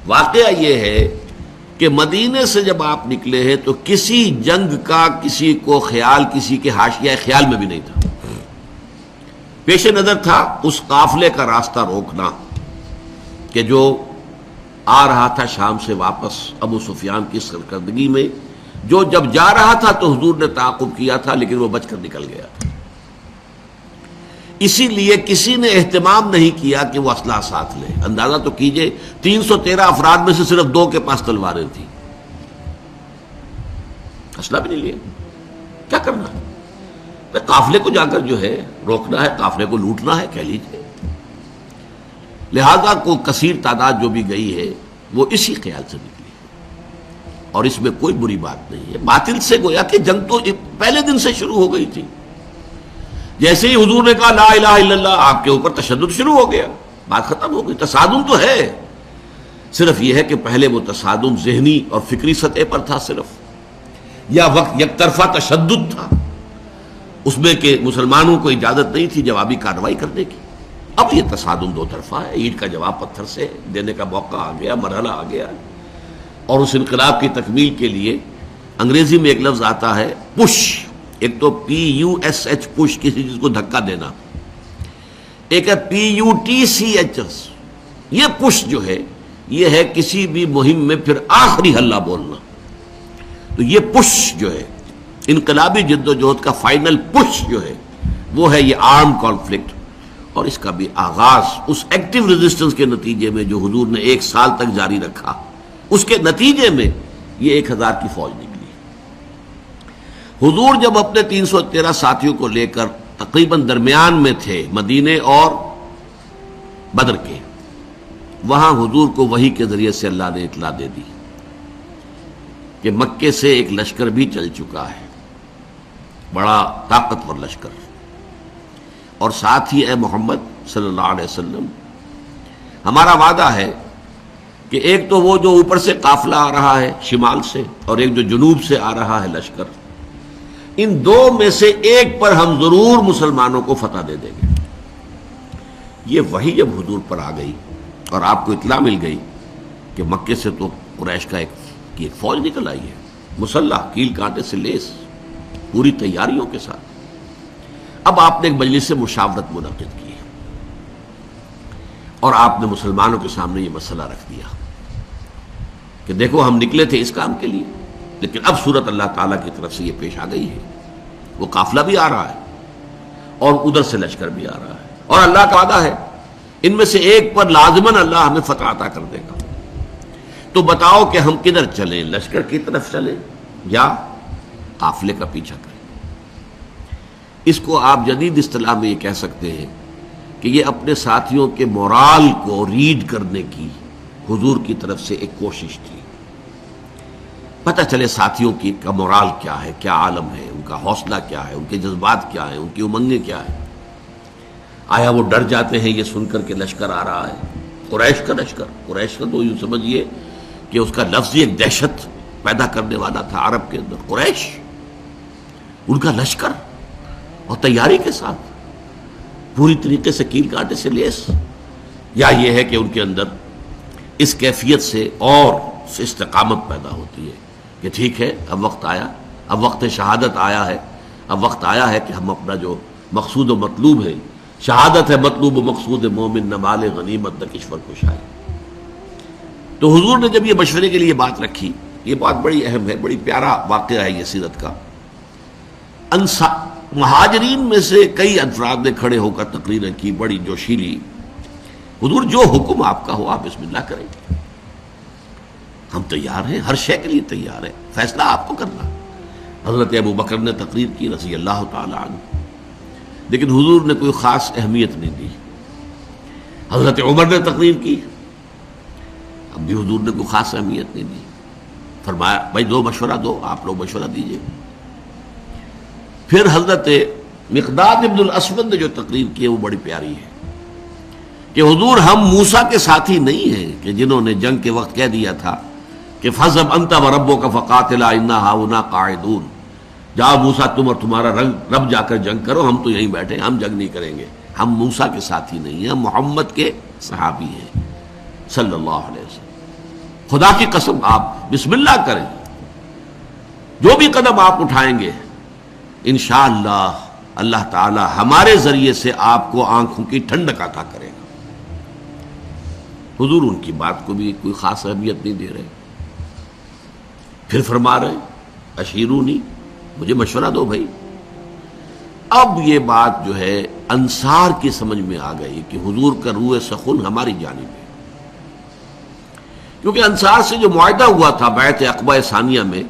واقعہ یہ ہے کہ مدینے سے جب آپ نکلے ہیں تو کسی جنگ کا کسی کو خیال، کسی کے حاشیہ خیال میں بھی نہیں تھا. پیش نظر تھا اس قافلے کا راستہ روکنا کہ جو آ رہا تھا شام سے واپس ابو سفیان کی سرکردگی میں، جو جب جا رہا تھا تو حضور نے تعاقب کیا تھا لیکن وہ بچ کر نکل گیا تھا. اسی لیے کسی نے اہتمام نہیں کیا کہ وہ اسلحہ ساتھ لے. اندازہ تو کیجئے 313 افراد میں سے صرف 2 کے پاس تلواریں تھیں، اسلحہ بھی نہیں لیا. کیا کرنا ہے؟ قافلے کو جا کر جو ہے روکنا ہے، قافلے کو لوٹنا ہے کہہ لیجیے. لہذا کو کثیر تعداد جو بھی گئی ہے وہ اسی خیال سے نکلی اور اس میں کوئی بری بات نہیں ہے. باطل سے گویا کہ جنگ تو پہلے دن سے شروع ہو گئی تھی. جیسے ہی حضور نے کہا لا الہ الا اللہ، آپ کے اوپر تشدد شروع ہو گیا، بات ختم ہو گئی. تصادم تو ہے، صرف یہ ہے کہ پہلے وہ تصادم ذہنی اور فکری سطح پر تھا صرف، یا وقت یک طرفہ تشدد تھا اس میں کہ مسلمانوں کو اجازت نہیں تھی جوابی کارروائی کرنے کی. اب یہ تصادم 2 طرفہ ہے، اینٹ کا جواب پتھر سے دینے کا موقع آ گیا، مرحلہ آ گیا. اور اس انقلاب کی تکمیل کے لیے انگریزی میں ایک لفظ آتا ہے پش. ایک تو PUSH پش، کسی چیز کو دھکا دینا، ایک ہے PUTCH. یہ پش جو ہے یہ ہے کسی بھی مہم میں پھر آخری حلہ بولنا. تو یہ پش جو ہے انقلابی جد و جہد کا فائنل پش جو ہے وہ ہے یہ آرم کانفلکٹ. اور اس کا بھی آغاز اس ایکٹیو ریزسٹنس کے نتیجے میں جو حضور نے 1 سال تک جاری رکھا، اس کے نتیجے میں یہ 1000 کی فوج نکلی. حضور جب اپنے 313 ساتھیوں کو لے کر تقریباً درمیان میں تھے مدینے اور بدر کے، وہاں حضور کو وحی کے ذریعے سے اللہ نے اطلاع دے دی کہ مکے سے ایک لشکر بھی چل چکا ہے، بڑا طاقتور لشکر. اور ساتھ ہی اے محمد صلی اللہ علیہ وسلم، ہمارا وعدہ ہے کہ ایک تو وہ جو اوپر سے قافلہ آ رہا ہے شمال سے، اور ایک جو جنوب سے آ رہا ہے لشکر، ان 2 میں سے ایک پر ہم ضرور مسلمانوں کو فتح دے دیں گے. یہ وحی جب حضور پر آ گئی اور آپ کو اطلاع مل گئی کہ مکے سے تو قریش کا ایک فوج نکل آئی ہے، مسلح، کیل کانٹے سے لیس، پوری تیاریوں کے ساتھ. اب آپ نے ایک مجلس سے مشاورت منعقد کی ہے اور آپ نے مسلمانوں کے سامنے یہ مسئلہ رکھ دیا کہ دیکھو ہم نکلے تھے اس کام کے لیے، لیکن اب صورت اللہ تعالیٰ کی طرف سے یہ پیش آ گئی ہے. وہ قافلہ بھی آ رہا ہے اور ادھر سے لشکر بھی آ رہا ہے، اور اللہ کا وعدہ ہے ان میں سے ایک پر لازماً اللہ ہمیں فتح عطا کر دے گا. تو بتاؤ کہ ہم کدھر چلیں، لشکر کی طرف چلیں یا قافلے کا پیچھا کریں؟ اس کو آپ جدید اصطلاح میں یہ کہہ سکتے ہیں کہ یہ اپنے ساتھیوں کے مورال کو ریڈ کرنے کی حضور کی طرف سے ایک کوشش تھی. پتہ چلے ساتھیوں کا مورال کیا ہے، کیا عالم ہے، ان کا حوصلہ کیا ہے، ان کے جذبات کیا ہیں، ان کی امنگیں کیا ہیں. آیا وہ ڈر جاتے ہیں یہ سن کر کے لشکر آ رہا ہے، قریش کا لشکر؟ قریش کا تو یوں سمجھیے کہ اس کا لفظ ایک دہشت پیدا کرنے والا تھا عرب کے اندر. قریش، ان کا لشکر اور تیاری کے ساتھ پوری طریقے سے کیل کانٹے سے لیس، یا یہ ہے کہ ان کے اندر اس کیفیت سے اور استقامت پیدا ہوتی ہے کہ ٹھیک ہے اب وقت آیا، اب وقت شہادت آیا ہے، اب وقت آیا ہے کہ ہم اپنا جو مقصود و مطلوب ہے، شہادت ہے مطلوب و مقصود مومن، نہ مال غنیمت نہ کشور کشائی. تو حضور نے جب یہ مشورے کے لیے بات رکھی، یہ بات بڑی اہم ہے، بڑی پیارا واقعہ ہے یہ سیرت کا. مہاجرین میں سے کئی افراد نے کھڑے ہو کر تقریریں کی بڑی جوشیلی. حضور جو حکم آپ کا ہو آپ بسم اللہ کریں، ہم تیار ہیں، ہر شے کے لیے تیار ہیں، فیصلہ آپ کو کرنا. حضرت ابو بکر نے تقریر کی رضی اللہ تعالی عنہ، لیکن حضور نے کوئی خاص اہمیت نہیں دی. حضرت عمر نے تقریر کی، اب بھی حضور نے کوئی خاص اہمیت نہیں دی. فرمایا بھائی دو مشورہ دو، آپ لوگ مشورہ دیجئے. پھر حضرت مقداد ابن الاسود نے جو تقریر کی ہے وہ بڑی پیاری ہے کہ حضور ہم موسیٰ کے ساتھی نہیں ہیں کہ جنہوں نے جنگ کے وقت کہہ دیا تھا کہ فَاذْهَبْ أَنْتَ وَرَبُّكَ فَقَاتِلَا إِنَّا هَاهُنَا قَاعِدُونَ، جاؤ موسیٰ تم اور تمہارا رب جا کر جنگ کرو، ہم تو یہیں بیٹھے، ہم جنگ نہیں کریں گے. ہم موسیٰ کے ساتھی نہیں ہیں، ہم محمد کے صحابی ہیں صلی اللہ علیہ وسلم. خدا کی قسم آپ بسم اللہ کریں، جو بھی قدم آپ اٹھائیں گے انشاءاللہ اللہ تعالی ہمارے ذریعے سے آپ کو آنکھوں کی ٹھنڈک عطا کرے گا۔ حضور ان کی بات کو بھی کوئی خاص اہمیت نہیں دے رہے، پھر فرما رہے اشیرونی، مجھے مشورہ دو بھائی۔ اب یہ بات جو ہے انصار کی سمجھ میں آ گئی کہ حضور کا روح سخن ہماری جانب ہے، کیونکہ انصار سے جو معاہدہ ہوا تھا بیعت عقبہ ثانیہ میں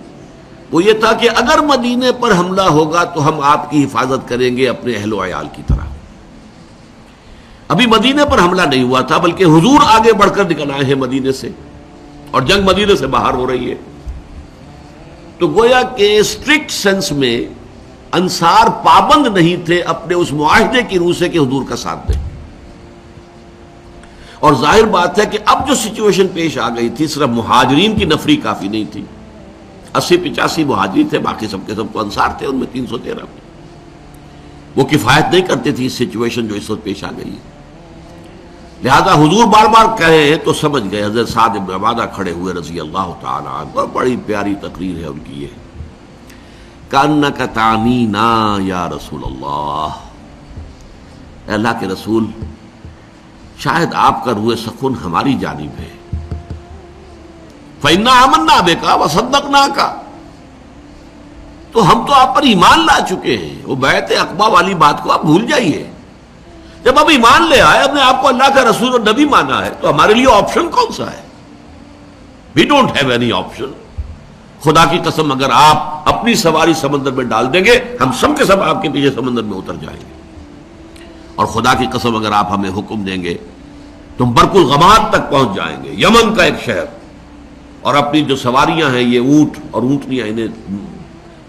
وہ یہ تھا کہ اگر مدینے پر حملہ ہوگا تو ہم آپ کی حفاظت کریں گے اپنے اہل و عیال کی طرح۔ ابھی مدینے پر حملہ نہیں ہوا تھا، بلکہ حضور آگے بڑھ کر نکل آئے ہیں مدینے سے، اور جنگ مدینے سے باہر ہو رہی ہے۔ تو گویا کہ اسٹرکٹ سینس میں انصار پابند نہیں تھے اپنے اس معاہدے کی روح سے کہ حضور کا ساتھ دیں، اور ظاہر بات ہے کہ اب جو سچویشن پیش آ گئی تھی صرف مہاجرین کی نفری کافی نہیں تھی، 80-85 مہاجرین تھے، باقی سب کے سب تو انصار تھے، ان میں 313 وہ کفایت نہیں کرتے تھی اس سچویشن جو اس وقت پیش آ گئی ہے۔ لہذا حضور بار بار کہے ہیں تو سمجھ گئے۔ حضرت سعد بن عبادہ کھڑے ہوئے رضی اللہ تعالی عنہ، بڑی پیاری تقریر ہے ان کی یہ، کأنک تعنینا یا رسول اللہ، اے اللہ کے رسول شاید آپ کا روح سخن ہماری جانب ہے، فإنا آمنا بک وصدقناک، تو ہم تو آپ پر ایمان لا چکے ہیں۔ وہ بیعت عقبہ والی بات کو آپ بھول جائیے، جب اب ایمان لے آئے، اپنے آپ کو اللہ کا رسول اور نبی مانا ہے، تو ہمارے لیے آپشن کون سا ہے؟ We don't have any option. خدا کی قسم اگر آپ اپنی سواری سمندر میں ڈال دیں گے، ہم سب کے سب آپ کے پیچھے سمندر میں اتر جائیں گے، اور خدا کی قسم اگر آپ ہمیں حکم دیں گے تو ہم برق الغماد تک پہنچ جائیں گے، یمن کا ایک شہر، اور اپنی جو سواریاں ہیں یہ اونٹ اور اونٹنیاں انہیں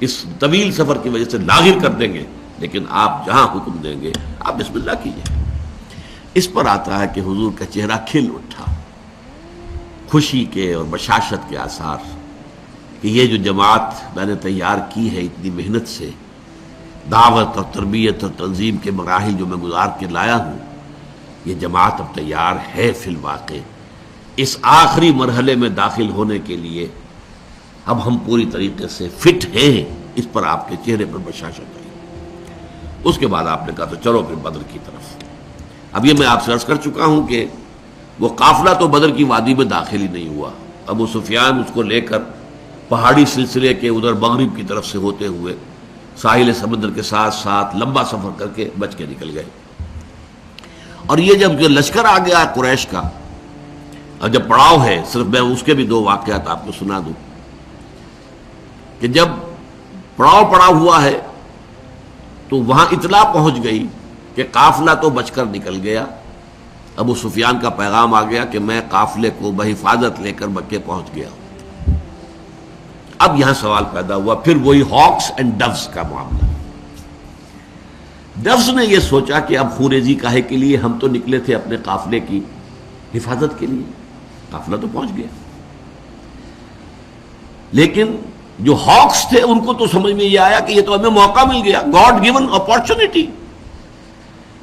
اس طویل سفر کی وجہ سے لاغر کر دیں گے، لیکن آپ جہاں حکم دیں گے آپ بسم اللہ کیجئے۔ اس پر آتا ہے کہ حضور کا چہرہ کھل اٹھا، خوشی کے اور بشاشت کے آثار، کہ یہ جو جماعت میں نے تیار کی ہے اتنی محنت سے، دعوت اور تربیت اور تنظیم کے مراحل جو میں گزار کے لایا ہوں، یہ جماعت اب تیار ہے فی الواقع اس آخری مرحلے میں داخل ہونے کے لیے، اب ہم پوری طریقے سے فٹ ہیں۔ اس پر آپ کے چہرے پر بشاشت آئی۔ اس کے بعد آپ نے کہا تو چلو پھر بدر کی طرف۔ اب یہ میں آپ سے عرض کر چکا ہوں کہ وہ قافلہ تو بدر کی وادی میں داخل ہی نہیں ہوا، ابو سفیان اس کو لے کر پہاڑی سلسلے کے ادھر مغرب کی طرف سے ہوتے ہوئے ساحل سمندر کے ساتھ ساتھ لمبا سفر کر کے بچ کے نکل گئے۔ اور یہ جب جو لشکر آ گیا قریش کا، اور جب پڑاؤ ہے، صرف میں اس کے بھی 2 واقعات آپ کو سنا دوں کہ جب پڑاؤ پڑا ہوا ہے تو وہاں اطلاع پہنچ گئی کہ قافلہ تو بچ کر نکل گیا، ابو سفیان کا پیغام آ گیا کہ میں قافلے کو بحفاظت لے کر مکے پہنچ گیا۔ اب یہاں سوال پیدا ہوا، پھر وہی ہاکس اینڈ ڈوز کا معاملہ۔ ڈوز نے یہ سوچا کہ اب خوریزی کاہے کے لیے، ہم تو نکلے تھے اپنے قافلے کی حفاظت کے لیے، قافلہ تو پہنچ گیا۔ لیکن جو ہاکس تھے ان کو تو سمجھ میں یہ آیا کہ یہ تو ہمیں موقع مل گیا، گاڈ گیون اپارچونٹی،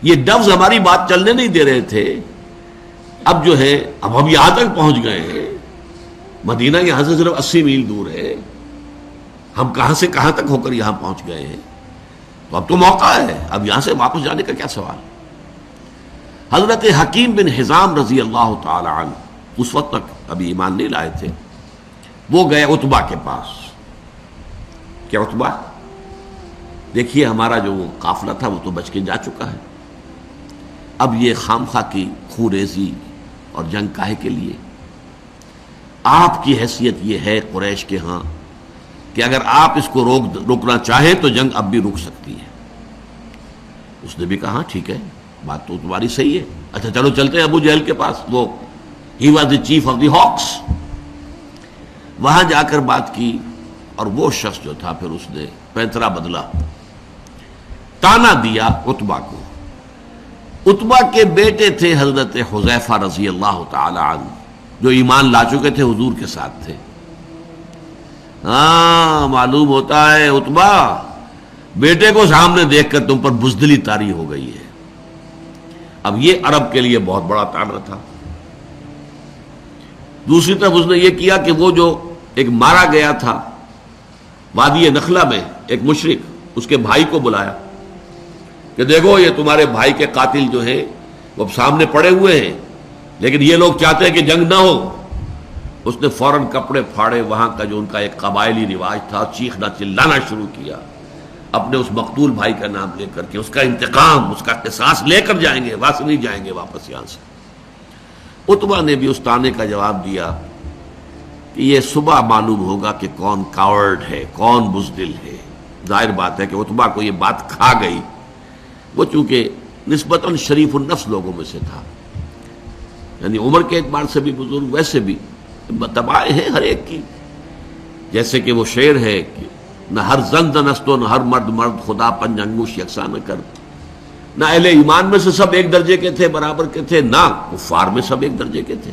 یہ ڈوز ہماری بات چلنے نہیں دے رہے تھے، اب جو ہے اب ہم یہاں تک پہنچ گئے ہیں، مدینہ یہاں سے صرف 80 میل دور ہے، ہم کہاں سے کہاں تک ہو کر یہاں پہنچ گئے ہیں، تو اب تو موقع ہے، اب یہاں سے واپس جانے کا کیا سوال۔ حضرت حکیم بن حزام رضی اللہ تعالی عنہ اس وقت تک ابھی ایمان نہیں لائے تھے، وہ گئے عتبہ کے پاس۔ کیا عتبہ؟ دیکھیے ہمارا جو قافلہ تھا وہ تو بچ کے جا چکا ہے، اب یہ خامخواہ کی خوریزی اور جنگ کاہے کے لیے؟ آپ کی حیثیت یہ ہے قریش کے ہاں کہ اگر آپ اس کو روکنا چاہیں تو جنگ اب بھی رک سکتی ہے۔ اس نے بھی کہا ٹھیک ہے، بات تو تمہاری صحیح ہے، اچھا چلو چلتے ہیں ابو جہل کے پاس، وہ he was the chief of the ہاکس۔ وہاں جا کر بات کی، اور وہ شخص جو تھا پھر اس نے پینترا بدلا، تانا دیا عتبہ کو۔ عتبہ کے بیٹے تھے حضرت حذیفہ رضی اللہ تعالی عنہ، جو ایمان لا چکے تھے، حضور کے ساتھ تھے۔ ہاں معلوم ہوتا ہے عتبہ بیٹے کو سامنے دیکھ کر تم پر بزدلی طاری ہو گئی ہے۔ اب یہ عرب کے لیے بہت بڑا طعنہ تھا۔ دوسری طرف اس نے یہ کیا کہ وہ جو ایک مارا گیا تھا وادی نخلا میں ایک مشرک، اس کے بھائی کو بلایا کہ دیکھو یہ تمہارے بھائی کے قاتل جو ہیں وہ اب سامنے پڑے ہوئے ہیں، لیکن یہ لوگ چاہتے ہیں کہ جنگ نہ ہو۔ اس نے فوراً کپڑے پھاڑے، وہاں کا جو ان کا ایک قبائلی رواج تھا، چیخنا چلانا شروع کیا، اپنے اس مقتول بھائی کا نام لے کر کے اس کا انتقام، اس کا قصاص لے کر جائیں گے، واپس نہیں جائیں گے واپس یہاں سے۔ عتبہ نے بھی اس طعنے کا جواب دیا کہ یہ صبح معلوم ہوگا کہ کون کاورڈ ہے، کون بزدل ہے۔ ظاہر بات ہے کہ عتبہ کو یہ بات کھا گئی، وہ چونکہ نسبتاً شریف النفس لوگوں میں سے تھا، یعنی عمر کے اعتبار سے بھی بزرگ، ویسے بھی تباہ ہے ہر ایک کی، جیسے کہ وہ شعر ہے کہ نہ ہر زن زنست و نہ ہر مرد مرد، خدا پنج انگوش یکساں نہ کر۔ نہ اہل ایمان میں سے سب ایک درجے کے تھے، برابر کے تھے، نہ کفار میں سب ایک درجے کے تھے۔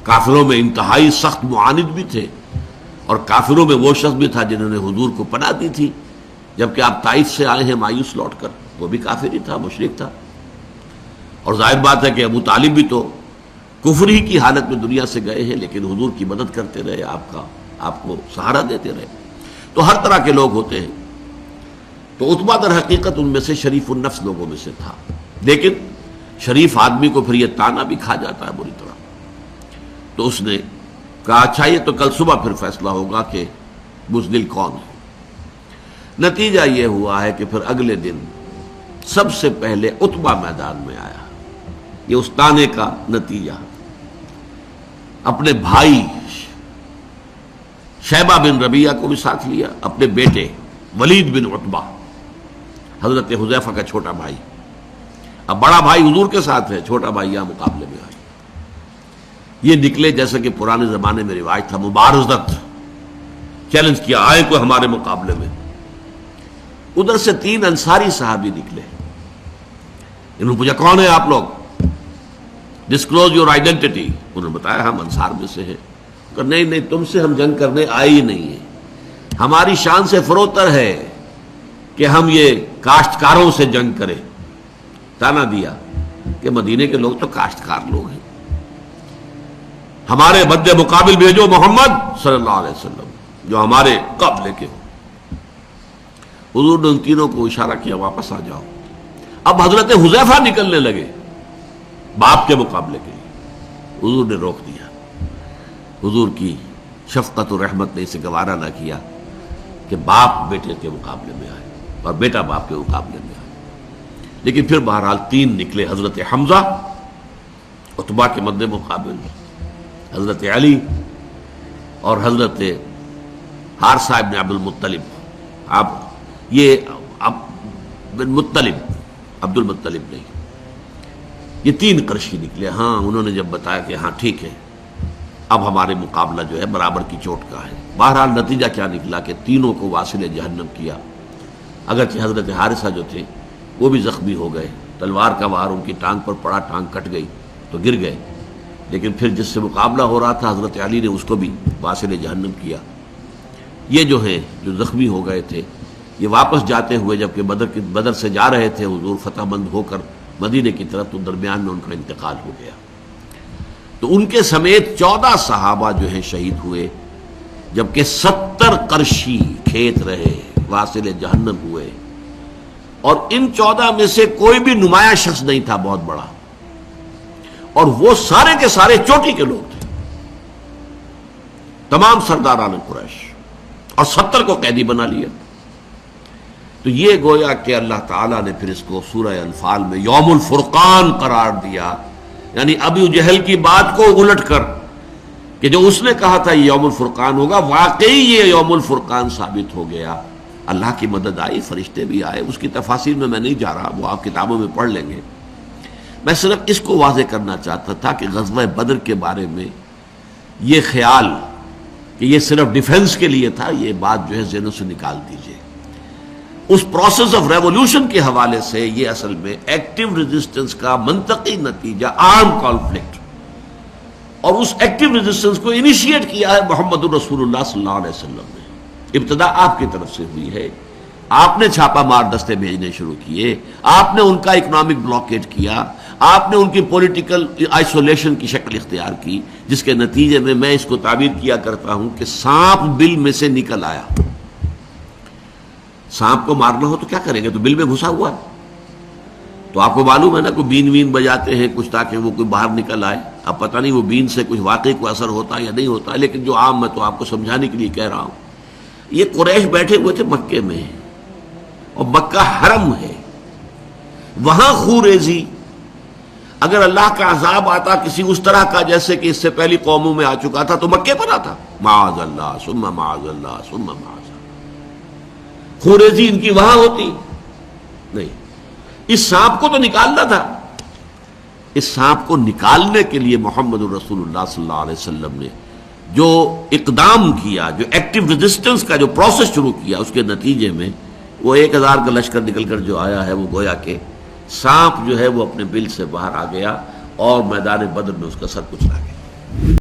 کافروں میں انتہائی سخت معاند بھی تھے، اور کافروں میں وہ شخص بھی تھا جنہوں نے حضور کو پناہ دی تھی، جبکہ آپ طائف سے آئے ہیں مایوس لوٹ کر، وہ بھی کافر ہی تھا، مشرک تھا۔ اور ظاہر بات ہے کہ ابو طالب بھی تو کفر ہی کی حالت میں دنیا سے گئے ہیں، لیکن حضور کی مدد کرتے رہے، آپ کو سہارا دیتے رہے۔ تو ہر طرح کے لوگ ہوتے ہیں، تو عتبہ در حقیقت ان میں سے شریف النفس لوگوں میں سے تھا، لیکن شریف آدمی کو پھر یہ تانا بھی کھا جاتا ہے بری طرح۔ تو اس نے کہا اچھا یہ تو کل صبح پھر فیصلہ ہوگا کہ بزدل کون ہے۔ نتیجہ یہ ہوا ہے کہ پھر اگلے دن سب سے پہلے عتبہ میدان میں آیا۔ یہ اس تانے کا نتیجہ، اپنے بھائی شیبہ بن ربیعہ کو بھی ساتھ لیا، اپنے بیٹے ولید بن عتبہ، حضرت حذیفہ کا چھوٹا بھائی۔ اب بڑا بھائی حضور کے ساتھ ہے، چھوٹا بھائی یہاں مقابلے میں آیا۔ یہ نکلے جیسے کہ پرانے زمانے میں رواج تھا، مبارزت، چیلنج کیا، آئے کوئی ہمارے مقابلے میں۔ ادھر سے 3 انصاری صحابی نکلے، انہوں نے پوچھا کون ہے آپ لوگ، ڈسکلوز یور آئیڈینٹی۔ انہوں نے بتایا ہم انصار میں سے ہیں۔ کہ نہیں نہیں، تم سے ہم جنگ کرنے آئے ہی نہیں ہیں، ہماری شان سے فروتر ہے کہ ہم یہ کاشتکاروں سے جنگ کریں۔ تانا دیا کہ مدینے کے لوگ تو کاشتکار لوگ ہیں، ہمارے مد مقابل بھیجو محمد صلی اللہ علیہ وسلم جو ہمارے قبلے کے ہو۔ حضور نے ان تینوں کو اشارہ کیا واپس آ جاؤ۔ اب حضرت حذیفہ نکلنے لگے باپ کے مقابلے کے لیے، حضور نے روک دیا۔ حضور کی شفقت و رحمت نے اسے گوارا نہ کیا کہ باپ بیٹے کے مقابلے میں آئے اور بیٹا باپ کے مقابلے میں آئے، لیکن پھر بہرحال 3 نکلے، حضرت حمزہ عتبہ کے مد مقابل، حضرت علی اور حضرت حارثہ ابن عبد المطلب۔ اب یہ بن مطلب، عبد المطلب نہیں، یہ 3 قرشی نکلے۔ ہاں انہوں نے جب بتایا کہ ہاں ٹھیک ہے اب ہمارے مقابلہ جو ہے برابر کی چوٹ کا ہے۔ بہرحال نتیجہ کیا نکلا کہ تینوں کو واصل جہنم کیا، اگرچہ حضرت حارثہ جو تھے وہ بھی زخمی ہو گئے، تلوار کا وار ان کی ٹانگ پر پڑا، ٹانگ کٹ گئی تو گر گئے، لیکن پھر جس سے مقابلہ ہو رہا تھا حضرت علی نے اس کو بھی واصل جہنم کیا۔ یہ جو ہیں جو زخمی ہو گئے تھے، یہ واپس جاتے ہوئے جبکہ بدر سے جا رہے تھے حضور فتح مند ہو کر مدینے کی طرف، تو درمیان میں ان کا انتقال ہو گیا۔ تو ان کے سمیت 14 صحابہ جو ہیں شہید ہوئے، جبکہ 70 قرشی کھیت رہے، واصل جہنم ہوئے۔ اور ان 14 میں سے کوئی بھی نمایاں شخص نہیں تھا بہت بڑا، اور وہ سارے کے سارے چوٹی کے لوگ تھے، تمام سرداران قریش، اور 70 کو قیدی بنا لیا۔ تو یہ گویا کہ اللہ تعالیٰ نے پھر اس کو سورہ انفال میں یوم الفرقان قرار دیا، یعنی ابو جہل کی بات کو الٹ کر کہ جو اس نے کہا تھا یہ یوم الفرقان ہوگا، واقعی یہ یوم الفرقان ثابت ہو گیا۔ اللہ کی مدد آئی، فرشتے بھی آئے، اس کی تفاصیل میں نہیں جا رہا، وہ آپ کتابوں میں پڑھ لیں گے۔ میں صرف اس کو واضح کرنا چاہتا تھا کہ غزوہ بدر کے بارے میں یہ خیال کہ یہ صرف ڈیفنس کے لیے تھا، یہ بات جو ہے ذہنوں سے نکال دیجئے۔ اس پروسیس آف ریولوشن کے حوالے سے یہ اصل میں ایکٹیو ریزسٹنس کا منطقی نتیجہ، آرم کانفلکٹ، اور اس ایکٹیو ریزسٹنس کو انیشیٹ کیا ہے محمد الرسول اللہ صلی اللہ علیہ وسلم نے۔ ابتدا آپ کی طرف سے ہوئی ہے، آپ نے چھاپا مار دستے بھیجنے شروع کیے، آپ نے ان کا اکنامک بلاکیٹ کیا، آپ نے ان کی پولیٹیکل آئسولیشن کی شکل اختیار کی، جس کے نتیجے میں میں اس کو تعبیر کیا کرتا ہوں کہ سانپ بل میں سے نکل آیا۔ سانپ کو مارنا ہو تو کیا کریں گے؟ تو بل میں گھسا ہوا ہے، تو آپ کو معلوم ہے نا، کوئی بین وین بجاتے ہیں کچھ تاکہ وہ کوئی باہر نکل آئے۔ اب پتہ نہیں وہ بین سے کچھ واقعی کوئی اثر ہوتا ہے یا نہیں ہوتا ہے، لیکن جو عام میں تو آپ کو سمجھانے کے لیے کہہ رہا ہوں۔ یہ قریش بیٹھے ہوئے تھے مکے میں، اور مکہ حرم ہے، وہاں خوریزی، اگر اللہ کا عذاب آتا کسی اس طرح کا جیسے کہ اس سے پہلی قوموں میں آ چکا تھا تو مکے پر آتا، معاذ اللہ ثم معاذ اللہ ثم معاذ اللہ، خوریزی ان کی وہاں ہوتی نہیں۔ اس سانپ کو تو نکالنا تھا، اس سانپ کو نکالنے کے لیے محمد الرسول اللہ صلی اللہ علیہ وسلم نے جو اقدام کیا، جو ایکٹیو ریزسٹنس کا جو پروسیس شروع کیا، اس کے نتیجے میں وہ 1000 کا لشکر نکل کر جو آیا ہے، وہ گویا کہ سانپ جو ہے وہ اپنے بل سے باہر آ گیا اور میدان بدر میں اس کا سر کچلا گیا۔